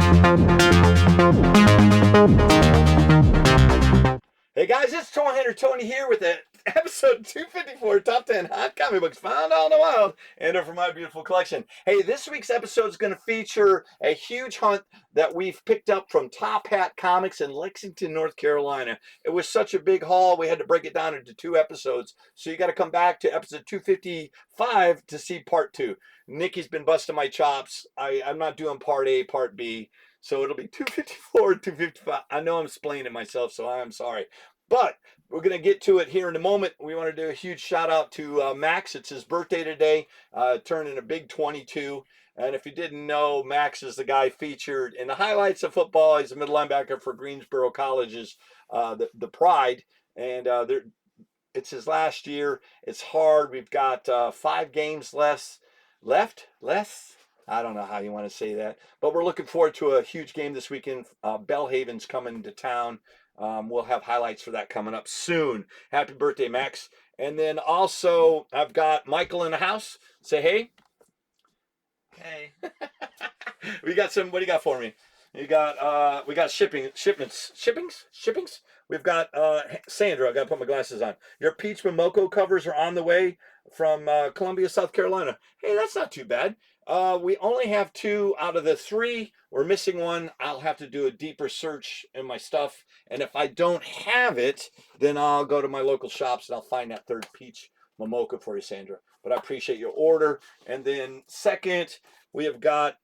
Hey guys, it's Toy Hunter Tony here with episode 254 Top 10 Hot Comic Books Found Out in the Wild and from my beautiful collection. Hey, this week's episode is going to feature a huge hunt that we've picked up from Top Hat Comics in Lexington, North Carolina. It was such a big haul, we had to break it down into 2 episodes. So you got to come back to episode 255 to see part 2. Nikki's been busting my chops. I'm not doing part A, part B. So it'll be 254, 255. I know I'm explaining myself, so I'm sorry. But we're going to get to it here in a moment. We want to do a huge shout out to Max. It's his birthday today, turning a big 22. And if you didn't know, Max is the guy featured in the highlights of football. He's a middle linebacker for Greensboro College's the Pride. And it's his last year. It's hard. We've got 5 games left. I don't know how you want to say that, but we're looking forward to a huge game this weekend. Bellhaven's coming to town. We'll have highlights for that coming up soon. Happy birthday, Max. And then also, I've got Michael in the house. Say hey. Hey. We got some, what do you got for me? We got shippings? We've got Sandra. I got to put my glasses on. Your Peach Momoko covers are on the way from Columbia, South Carolina. Hey, that's not too bad. We only have 2 out of the 3. We're missing 1. I'll have to do a deeper search in my stuff. And if I don't have it, then I'll go to my local shops and I'll find that 3rd Peach Momoko for you, Sandra. But I appreciate your order. And then second, we have got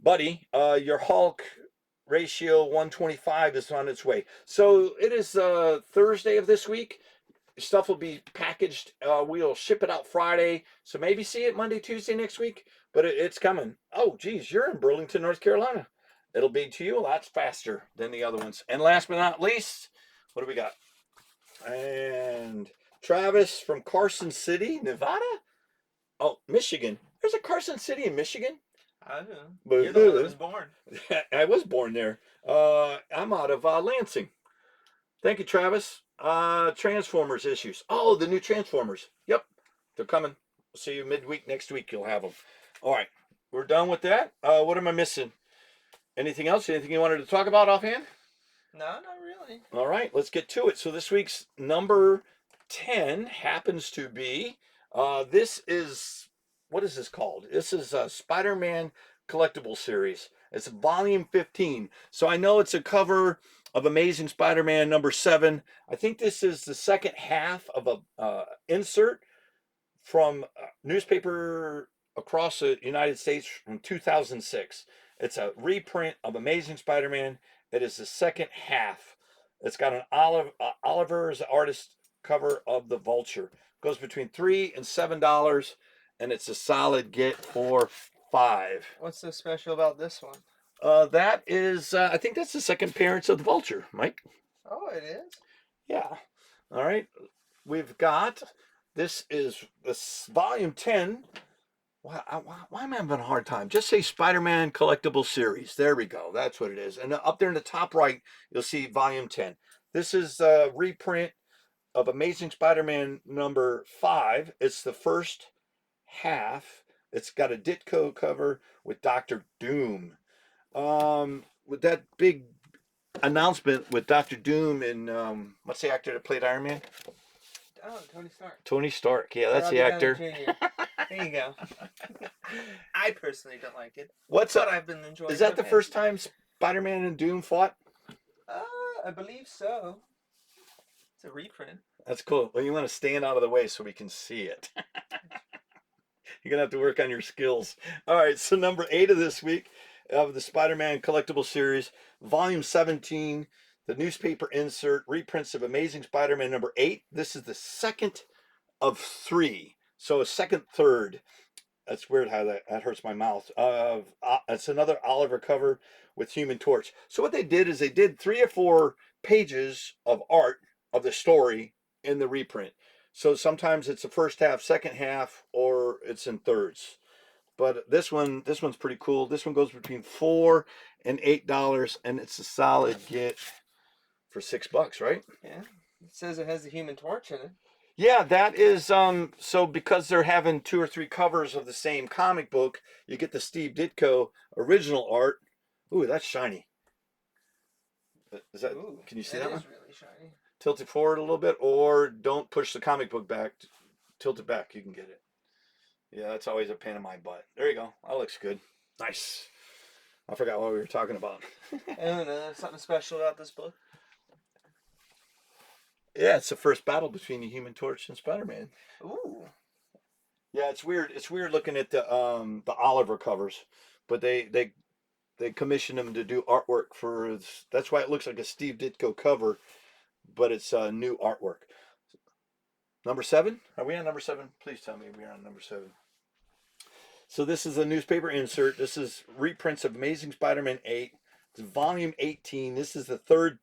Buddy, your Hulk ratio 125 is on its way. So it is Thursday of this week. Stuff will be packaged. We'll ship it out Friday. So maybe see it Monday, Tuesday next week. But it's coming. Oh, geez, you're in Burlington, North Carolina. It'll be to you a lot faster than the other ones. And last but not least, what do we got? And Travis from Carson City, Nevada? Oh, Michigan. There's a Carson City in Michigan? I know. You're the one that was born. I was born there. I'm out of Lansing. Thank you, Travis. Transformers issues. Oh, the new Transformers. Yep, they're coming. We'll see you midweek next week. You'll have them. All right, we're done with that. What am I missing? Anything else? Anything you wanted to talk about offhand? No, not really. All right, let's get to it. So this week's number 10 happens to be, this is, what is this called? This is a Spider-Man Collectible Series. It's volume 15. So I know it's a cover of Amazing Spider-Man number 7. I think this is the second half of a insert from a newspaper across the United States from 2006. It's a reprint of Amazing Spider-Man. It is the second half. It's got an Oliver as the artist cover of the Vulture. Goes between $3 and $7, and it's a solid get for $5. What's so special about this one? That is, I think that's the second appearance of the Vulture, Mike. Oh, it is? Yeah. All right. We've got, this is this volume 10. Why am I having a hard time? Just say Spider-Man Collectible Series. There we go. That's what it is. And up there in the top right, you'll see volume 10. This is a reprint of Amazing Spider-Man number 5. It's the first half. It's got a Ditko cover with Dr. Doom. With that big announcement with Dr. Doom and what's the actor that played Iron Man? Oh, Tony Stark. Tony Stark. Yeah, that's the actor. There you go. I personally don't like it. What's but up? I've been enjoying. Is that the first time Spider-Man and Doom fought? I believe so. It's a reprint. That's cool. Well, you want to stand out of the way so we can see it. You're going to have to work on your skills. All right, so number 8 of this week of the Spider-Man Collectible Series, Volume 17, the newspaper insert, reprints of Amazing Spider-Man number 8. This is the second of 3. So a second third. That's weird how that hurts my mouth. It's another Oliver cover with Human Torch. So what they did is they did 3 or 4 pages of art of the story in the reprint. So sometimes it's the first half, second half, or it's in thirds. But this one's pretty cool. This one goes between $4 and $8, and it's a solid get for $6, right? Yeah. It says it has the Human Torch in it. Yeah, that is so because they're having 2 or 3 covers of the same comic book, you get the Steve Ditko original art Ooh, that's shiny. Is that? Ooh, Can you see that that one? is really shiny. Tilt it forward a little bit, or don't push the comic book back. Tilt it back. You can get it. Yeah, that's always a pain in my butt. There you go. That looks good. Nice. I forgot what we were talking about. I don't know. There's something special about this book. Yeah, it's the first battle between the Human Torch and Spider-Man. Ooh. Yeah, it's weird. It's weird looking at the Oliver covers, but they commissioned him to do artwork for. That's why it looks like a Steve Ditko cover, but it's new artwork. Number 7? Are we on number 7? Please tell me we're on number 7. So this is a newspaper insert. This is reprints of Amazing Spider-Man 8. It's volume 18. This is the third.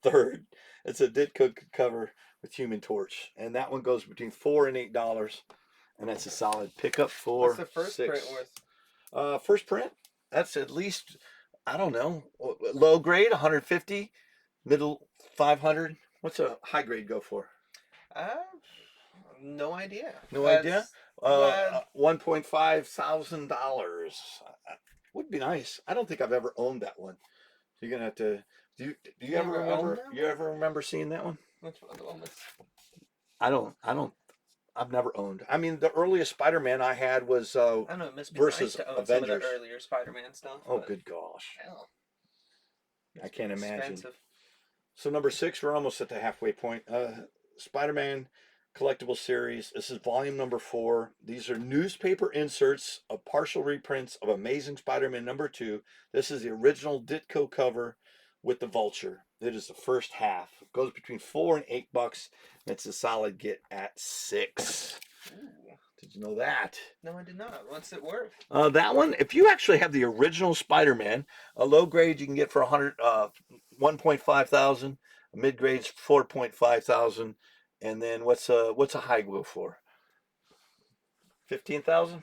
It's a Ditko cover with Human Torch, and that one goes between $4 and $8, and that's a solid pickup for. What's the first 6. print worth? First print. That's at least, I don't know, low grade 150, middle 500. What's a high grade go for? No idea. No idea. Glad. $1,500 would be nice. I don't think I've ever owned that one. So you're gonna have to. Do you ever Never remember? owned that You ever remember seeing that one? Which one? The one with. I don't. I've never owned. I mean, the earliest Spider-Man I had was I don't know. It must be versus nice to own Avengers. some of the earlier Spider-Man stuff. Oh, good gosh. Hell. I can't imagine. Expensive. So number 6, we're almost at the halfway point. Spider-Man Collectible Series. This is volume number 4. These are newspaper inserts of partial reprints of Amazing Spider-Man number 2. This is the original Ditko cover with the Vulture. It is the first half. It goes between $4 and $8. It's a solid get at 6. Ooh. Did you know that? No, I did not. What's it worth? That one, if you actually have the original Spider-Man, a low grade you can get for 1.5 thousand. A mid grade's 4.5 thousand, and then what's a high go for? 15,000.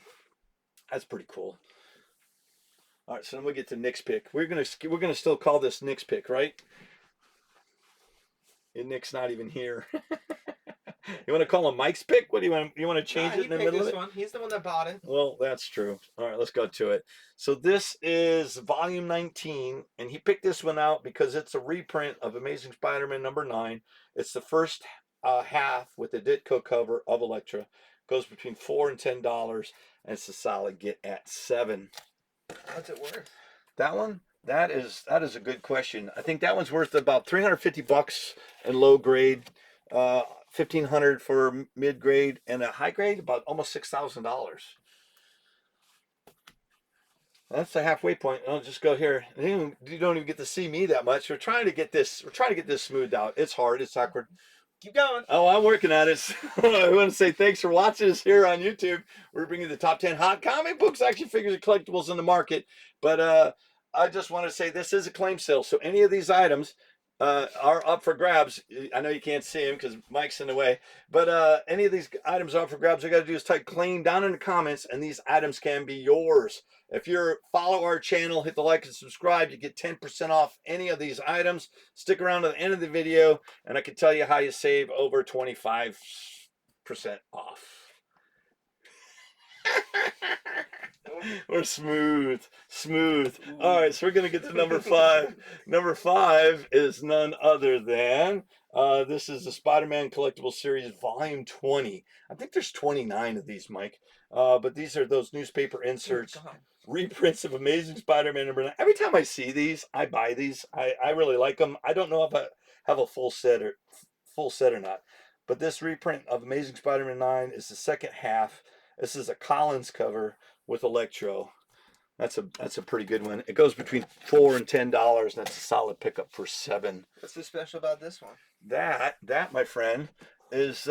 That's pretty cool. All right, so then we get to Nick's pick. We're gonna still call this Nick's pick, right? And Nick's not even here. You want to call him Mike's pick? What do you want? You want to change it in the middle of it? One. He's the one that bought it. Well, that's true. All right, let's go to it. So this is volume 19, and he picked this one out because it's a reprint of Amazing Spider-Man number 9. It's the first half with the Ditko cover of Elektra. Goes between $4 and $10, and it's a solid get at 7. What's it worth? That one? That is a good question. I think that one's worth about $350 in low grade. $1,500 for mid grade, and a high grade about almost $6,000. That's the halfway point. I'll just go here. You don't even get to see me that much. We're trying to get this smoothed out. It's hard. It's awkward. Keep going. Oh, I'm working on it. I want to say thanks for watching us here on YouTube. We're bringing the top 10 hot comic books, action figures, and collectibles in the market. But I just want to say this is a claim sale, so any of these items are up for grabs. I know you can't see him because Mike's in the way, but any of these items are up for grabs. All you got to do is type claim down in the comments, and these items can be yours. If you follow our channel, hit the like and subscribe, you get 10% off any of these items. Stick around to the end of the video, and I can tell you how you save over 25% off. We're smooth. All right, so we're gonna get to number 5. Number 5 is none other than this is the Spider-Man Collectible Series Volume 20. I think there's 29 of these, Mike. But these are those newspaper inserts, reprints of Amazing Spider-Man number 9. Every time I see these, I buy these. I really like them. I don't know if I have a full set or not. But this reprint of Amazing Spider-Man 9 is the second half. This is a Collins cover with Electro. That's a pretty good one. It goes between $4 and $10, and that's a solid pickup for 7. What's so special about this one? That, my friend, is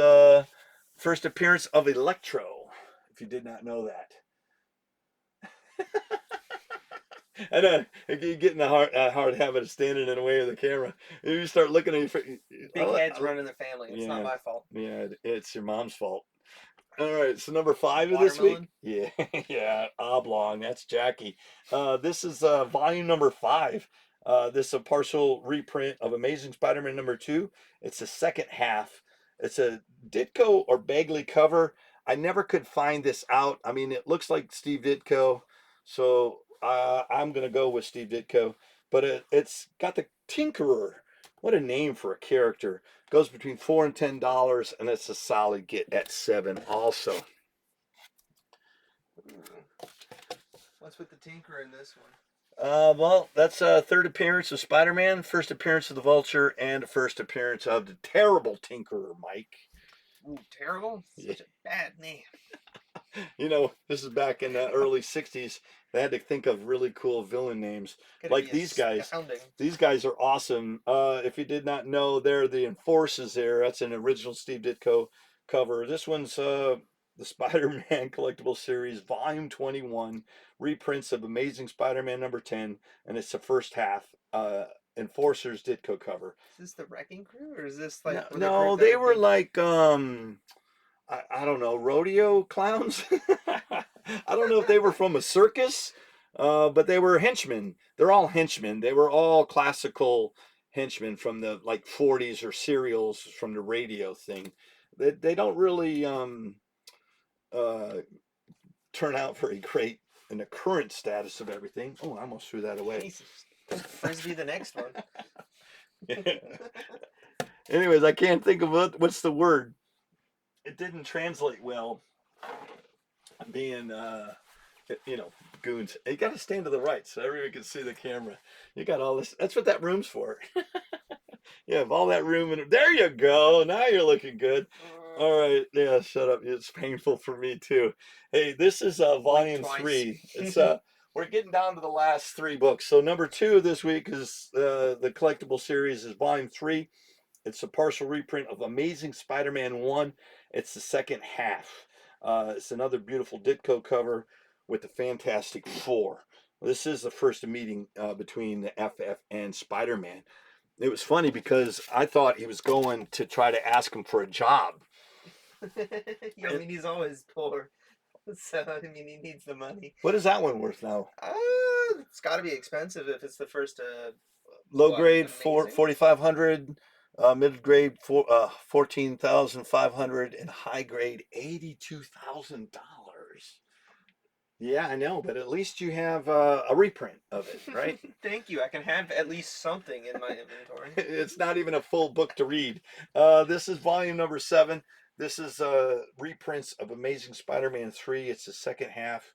first appearance of Electro. If you did not know that. I know you get in the hard habit of standing in the way of the camera. You start looking at your big heads running the family. It's not my fault. Yeah, it's your mom's fault. All right, so number 5 of this week. Yeah, yeah, oblong. That's Jackie. This is volume number 5. This is a partial reprint of Amazing Spider-Man number 2. It's the second half. It's a Ditko or Bagley cover. I never could find this out. I mean, it looks like Steve Ditko. So I'm gonna go with Steve Ditko, but it's got the Tinkerer. What a name for a character. Goes between $4 and $10, and it's a solid get at 7 also. What's with the Tinker in this one? Well, that's a third appearance of Spider-Man, first appearance of the Vulture, and a first appearance of the terrible Tinkerer, Mike. Ooh, terrible? Yeah. Such a bad name. You know, this is back in the early 60s. They had to think of really cool villain names. Gotta Like be these guys. astounding. These guys are awesome. If you did not know, they're the Enforcers there. That's an original Steve Ditko cover. This one's the Spider-Man Collectible Series, Volume 21, reprints of Amazing Spider-Man number 10, and it's the first half. Enforcers Ditko cover. Is this the Wrecking Crew, or is this No, like the no, group that they would were be... like I don't know, rodeo clowns. I don't know if they were from a circus, but they were henchmen. They're all henchmen. They were all classical henchmen from the like 40s or serials from the radio thing. They don't really uh, turn out very great in the current status of everything. Oh, I almost threw that away. Jesus. Frisbee the next one. Anyways, I can't think of what's the word. It didn't translate well. Being goons. You got to stand to the right so everyone can see the camera. You got all this. That's what that room's for. You have all that room, and there you go. Now you're looking good. All right, yeah, shut up. It's painful for me too. Hey, this is volume 3. It's we're getting down to the last 3 books. So number 2 this week is the collectible series is volume 3. It's a partial reprint of Amazing Spider-Man 1. It's the second half. It's another beautiful Ditko cover with the Fantastic Four. This is the first meeting between the FF and Spider-Man. It was funny because I thought he was going to try to ask him for a job. I mean, he's always poor. So, I mean, he needs the money. What is that one worth now? It's got to be expensive if it's the first... Low grade 4,500, mid grade 14,500, and high grade $82,000. Yeah, I know, but at least you have a reprint of it, right? Thank you. I can have at least something in my inventory. It's not even a full book to read. This is volume number 7. This is reprints of Amazing Spider-Man 3. It's the second half.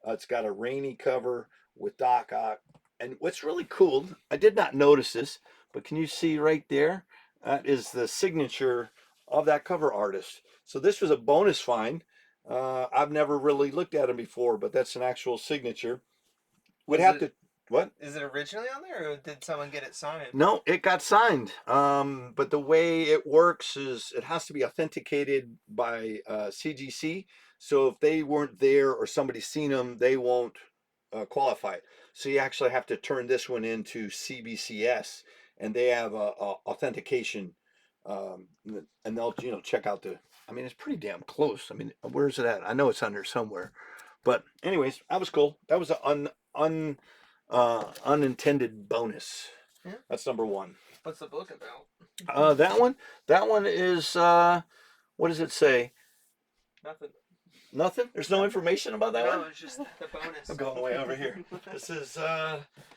It's got a rainy cover with Doc Ock. And what's really cool, I did not notice this, but can you see right there? That is the signature of that cover artist. So this was a bonus find. I've never really looked at him before, but that's an actual signature. What? Is it originally on there, or did someone get it signed? No, it got signed. But the way it works is it has to be authenticated by CGC. So if they weren't there or somebody's seen them, they won't qualify. So you actually have to turn this one into CBCS, and they have a authentication, and they'll check out the. I mean, it's pretty damn close. I mean, where is it at? I know it's under somewhere. But anyways, that was cool. That was an unintended bonus. Yeah. That's number 1. What's the book about? That one is what does it say? Nothing? There's no information about that one? No, it's just the bonus. I'm going way over here. This is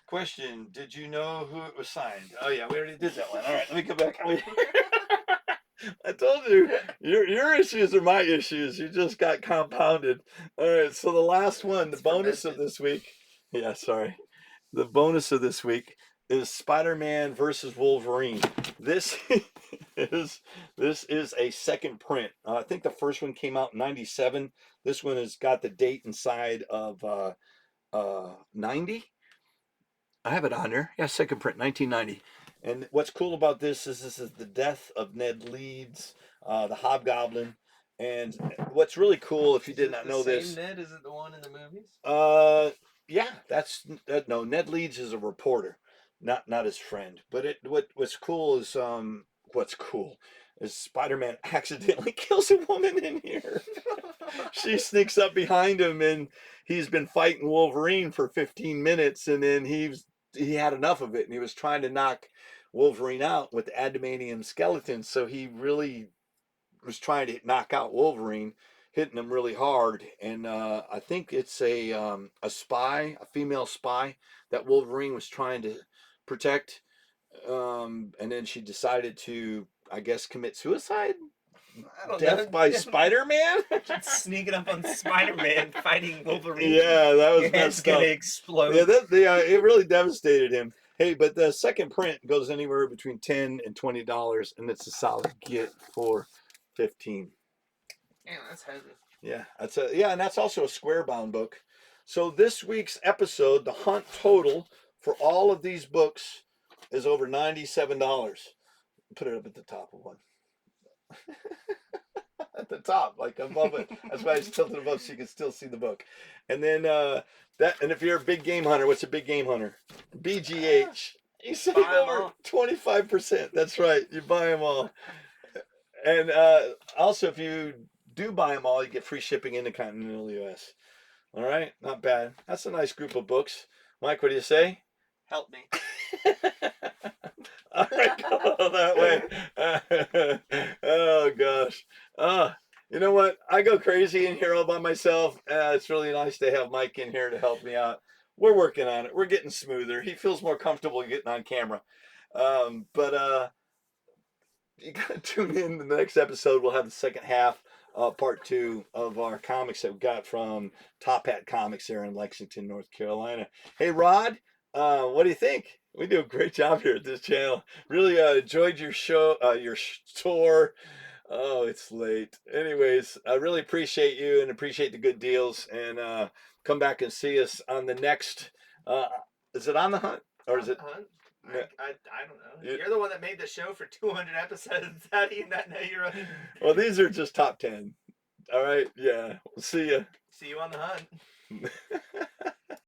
question. Did you know who it was signed? Oh yeah, we already did that one. All right, let me go back. I told you, your issues are my issues. You just got compounded. All right, so the last one, the bonus of this week. Yeah, sorry. The bonus of this week is Spider-Man versus Wolverine. This is a second print. I think the first one came out in '97. This one has got the date inside of 90. I have it on there. Yeah, second print, 1990. And what's cool about this is the death of Ned Leeds, the Hobgoblin. And what's really cool, if you did not know this, Ned, is it the one in the movies? Yeah, no. Ned Leeds is a reporter, not his friend. But what's cool is Spider-Man accidentally kills a woman in here. She sneaks up behind him, and he's been fighting Wolverine for 15 minutes, and then he had enough of it, and he was trying to knock Wolverine out with the adamantium skeleton. So he really was trying to knock out Wolverine. hitting them really hard. And I think it's a spy, a female spy that Wolverine was trying to protect. And then she decided to, I guess, commit suicide. I don't Death know. by Spider-Man. Sneaking up on Spider-Man fighting Wolverine. Yeah, that was Your head's messed gonna up. explode. Yeah, it really devastated him. Hey, but the second print goes anywhere between $10 and $20, and it's a solid get for 15. Man, that's heavy. Yeah, and that's also a square bound book. So this week's episode, the hunt total for all of these books is over $97. Put it up at the top of one. At the top, like above it. That's why it's tilted above so you can still see the book. And then and if you're a big game hunter, what's a big game hunter? BGH. You save over 25%. That's right. You buy them all. And also, if you do buy them all, you get free shipping in the continental U.S. All right, not bad. That's a nice group of books. Mike, what do you say? Help me. All right, go that way. Oh gosh. You know what? I go crazy in here all by myself. It's really nice to have Mike in here to help me out. We're working on it. We're getting smoother. He feels more comfortable getting on camera. But you gotta tune in to the next episode. We'll have the second half, part 2 of our comics that we got from Top Hat Comics here in Lexington, North Carolina. Hey, Rod, what do you think? We do a great job here at this channel. Really enjoyed your show, your tour. Oh, it's late. Anyways, I really appreciate you and appreciate the good deals. And come back and see us on the next. Is it On the Hunt or is it? Hunt? I don't know. You're the one that made the show for 200 episodes. How do you not know you're on? Well, these are just top 10. All right. Yeah. We'll see you. See you on the hunt.